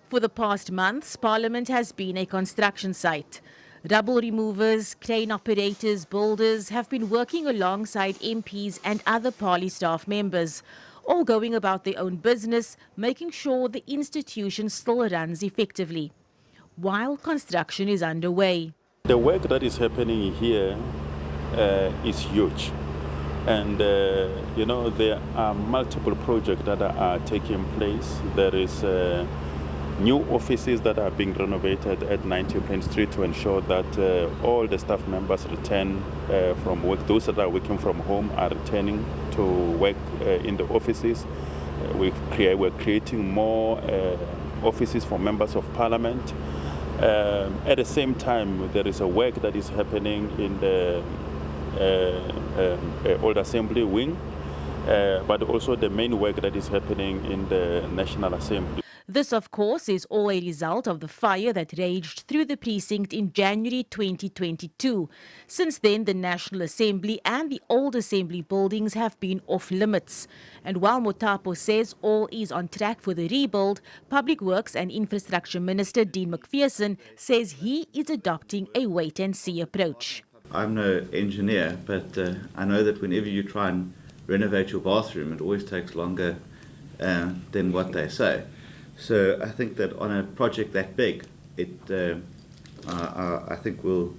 For the past months, Parliament has been a construction site. Rubble removers, crane operators, builders have been working alongside MPs and other party staff members, all going about their own business, making sure the institution still runs effectively, while construction is underway. The work that is happening here is huge. And, there are multiple projects that are taking place. There is new offices that are being renovated at 19 Plain Street to ensure that all the staff members return from work. Those that are working from home are returning to work in the offices. We're creating more offices for members of parliament. At the same time, there is a work that is happening in the old assembly wing, but also the main work that is happening in the National Assembly. This, of course, is all a result of the fire that raged through the precinct in January 2022. Since then, the National Assembly and the old Assembly buildings have been off limits. And while Motapo says all is on track for the rebuild, Public Works and Infrastructure Minister Dean McPherson says he is adopting a wait-and-see approach. I'm no engineer, but I know that whenever you try and renovate your bathroom, it always takes longer than what they say. So I think that on a project that big, I think we'll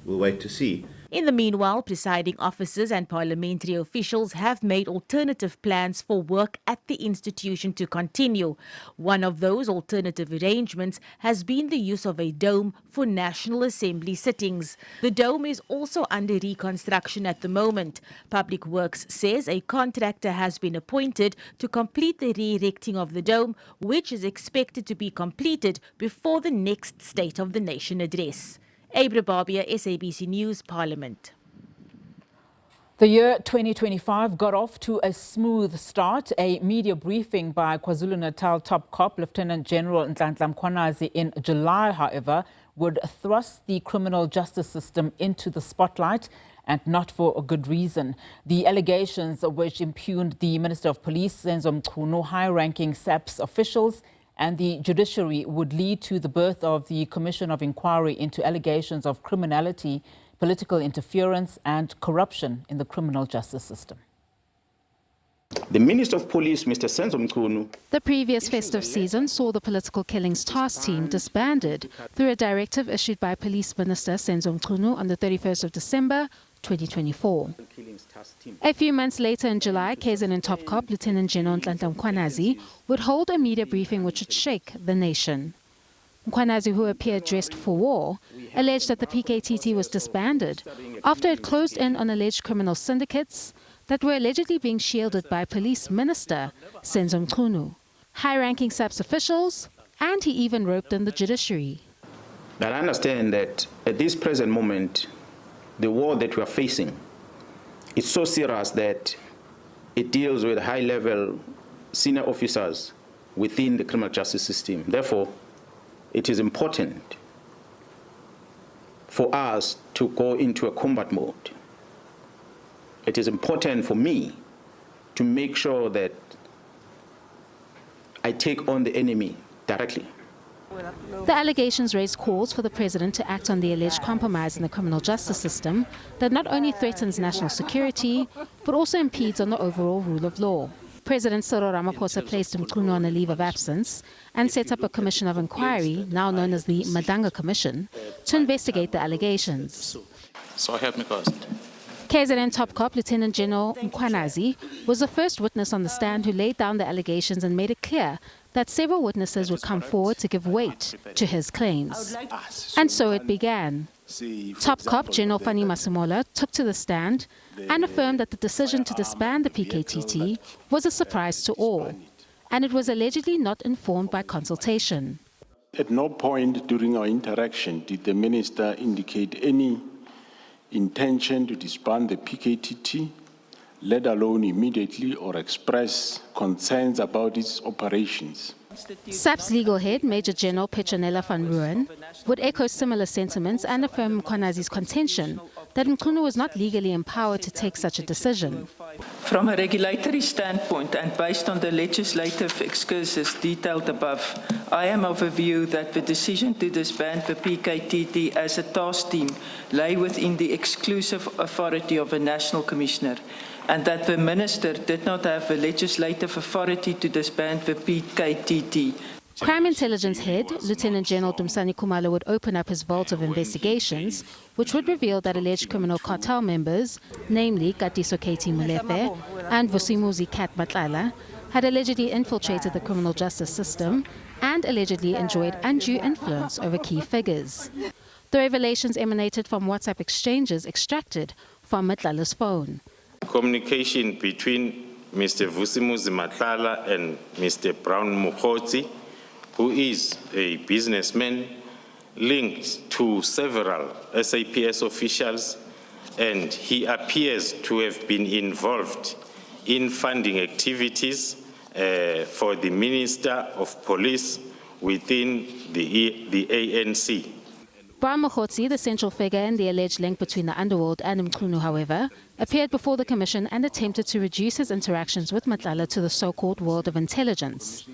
wait to see. In the meanwhile, presiding officers and parliamentary officials have made alternative plans for work at the institution to continue. One of those alternative arrangements has been the use of a dome for National Assembly sittings. The dome is also under reconstruction at the moment. Public Works says a contractor has been appointed to complete the re-erecting of the dome, which is expected to be completed before the next State of the Nation address. Abra Barbia, SABC News, Parliament. The year 2025 got off to a smooth start. A media briefing by KwaZulu-Natal Top Cop, Lieutenant General Nhlanhla Mkhwanazi in July, however, would thrust the criminal justice system into the spotlight, and not for a good reason. The allegations which impugned the Minister of Police, Senzo Mchunu, high-ranking SAPS officials, and the judiciary would lead to the birth of the Commission of Inquiry into allegations of criminality, political interference and corruption in the criminal justice system. The Minister of Police, Mr. Senzo Mchunu. The previous festive season saw the Political Killings Task Team disbanded through a directive issued by Police Minister Senzo Mchunu on the 31st of December 2024. A few months later in July, KZN Top Cop, Lieutenant General Nhlanhla Mkhwanazi, would hold a media briefing which would shake the nation. Mkhwanazi, who appeared dressed for war, alleged that the PKTT was disbanded after it closed in on alleged criminal syndicates that were allegedly being shielded by Police Minister Senzo Mchunu, high-ranking SAPS officials, and he even roped in the judiciary. But I understand that at this present moment, the war that we are facing is so serious that it deals with high-level senior officers within the criminal justice system. Therefore, it is important for us to go into a combat mode. It is important for me to make sure that I take on the enemy directly. The allegations raise calls for the president to act on the alleged compromise in the criminal justice system that not only threatens national security, but also impedes on the overall rule of law. President Cyril Ramaphosa placed Mchunu on a leave of absence and set up a commission of inquiry, now known as the Madlanga Commission, to investigate the allegations. So help me God. KZN Top Cop, Lieutenant General Mkhwanazi, was the first witness on the stand who laid down the allegations and made it clear that several witnesses would come forward to give weight to his claims. And so it began. Top Cop General Fani Masemola took to the stand and affirmed that the decision to disband the PKTT was a surprise to all, and it was allegedly not informed by consultation. At no point during our interaction did the minister indicate any intention to disband the PKTT, let alone immediately or express concerns about its operations. SAPS legal head, Major General Petronella van Rooyen, would echo similar sentiments and affirm Mkhwanazi's contention that Mchunu was not legally empowered to take such a decision. From a regulatory standpoint and based on the legislative excursus detailed above, I am of a view that the decision to disband the PKTT as a task team lay within the exclusive authority of a national commissioner, and that the minister did not have the legislative authority to disband the PKTT. Crime Intelligence Head, Lieutenant General Dumsani Khumalo, would open up his vault of investigations, which would reveal that alleged criminal cartel members, namely Katiso Katie Molefe and Vusimuzi Kat Matlala, had allegedly infiltrated the criminal justice system and allegedly enjoyed undue influence over key figures. The revelations emanated from WhatsApp exchanges extracted from Matlala's phone. Communication between Mr. Vusimuzi Matlala and Mr. Brown Mkhwanazi, who is a businessman linked to several SAPS officials, and he appears to have been involved in funding activities for the Minister of Police within the ANC. Brown Mkhwanazi, the central figure in the alleged link between the underworld and Mchunu, however, appeared before the commission and attempted to reduce his interactions with Matlala to the so-called world of intelligence,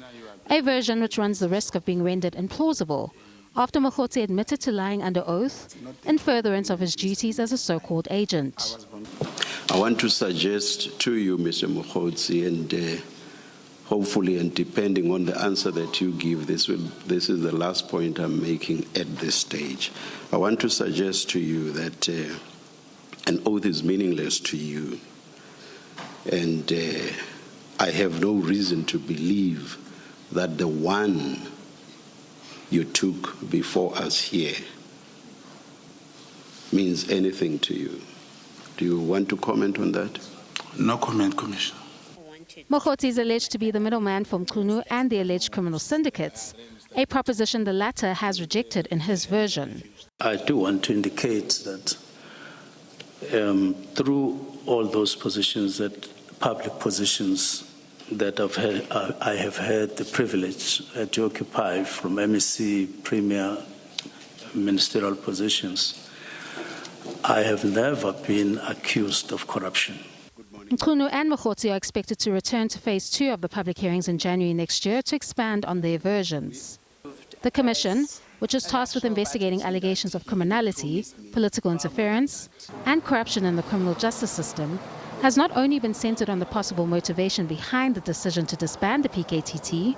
a version which runs the risk of being rendered implausible after Mkhwanazi admitted to lying under oath in furtherance of his duties as a so-called agent. I want to suggest to you, Mr. Mkhwanazi, and hopefully, and depending on the answer that you give, this is the last point I'm making at this stage. I want to suggest to you that an oath is meaningless to you, and I have no reason to believe that the one you took before us here means anything to you. Do you want to comment on that? No comment, Commissioner. Mkhwanazi is alleged to be the middleman for Mchunu and the alleged criminal syndicates, a proposition the latter has rejected in his version. I do want to indicate that through all those positions, that public positions that I have had the privilege to occupy, from MEC, Premier, ministerial positions, I have never been accused of corruption. Mchunu and Mkhwanazi are expected to return to phase 2 of the public hearings in January next year to expand on their versions. The commission, which is tasked with investigating allegations of criminality, political interference, and corruption in the criminal justice system, has not only been centered on the possible motivation behind the decision to disband the PKTT,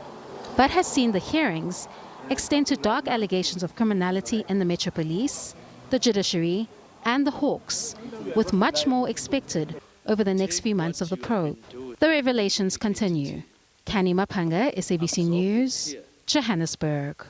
but has seen the hearings extend to dark allegations of criminality in the Metro Police, the judiciary, and the Hawks, with much more expected over the next few months of the probe. The revelations continue. Kani Mapanga, SABC News, Johannesburg.